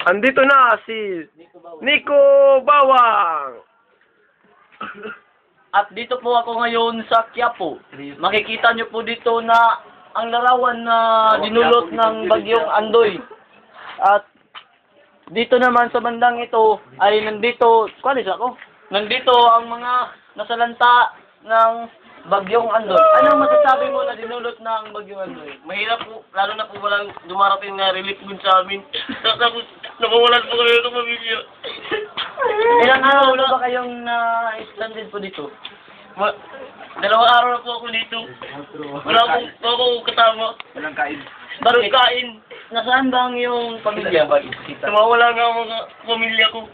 Andito na si Nico Bawang. At dito po ako ngayon sa Quiapo. Makikita nyo po dito na ang larawan na dinulot ng bagyong Andoy. At dito naman sa bandang ito ay nandito ang mga nasalanta ng bagyong Andoy. Anong masasabi mo na dinulot ng bagyong Andoy? Mahirap po, lalo na po walang dumarating na relief gun sa amin. Tapos, nakuwalan po kami ng pamilya. Ilang araw na ba kayong na-stranded po dito? Dalawang araw na po ako dito. Wala akong kasama. Walang kain. Barong kain. Nasaan ba ang iyong pamilya? Tumawala nga ang mga pamilya ko.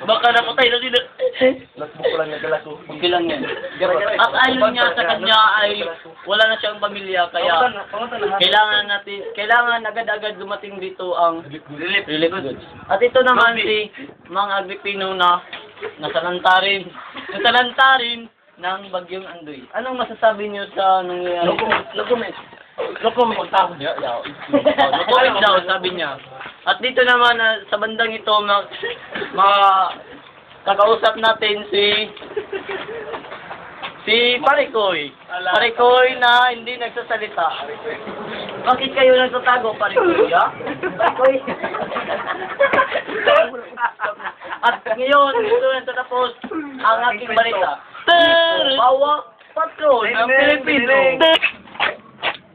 Baka napatay na sila. Lasbuk ko lang yung galas ko. Okay lang yan. At ayon niya sa kanya ay wala na siyang pamilya kaya kailangan agad-agad dumating dito ang relief goods. At ito naman si Mang Agripino na nasalanta rin ng bagyong Andoy. Anong masasabi niyo sa nangyayari? No comment daw, sabi niya. At dito naman sa bandang ito kakausap natin si Parikoy. Parikoy na hindi nagsasalita. Bakit kayo nagtatago, Parikoy? Parikoy. At ngayon, ito na tatapos ang aking balita. Bawa Patrol ng Pilipino.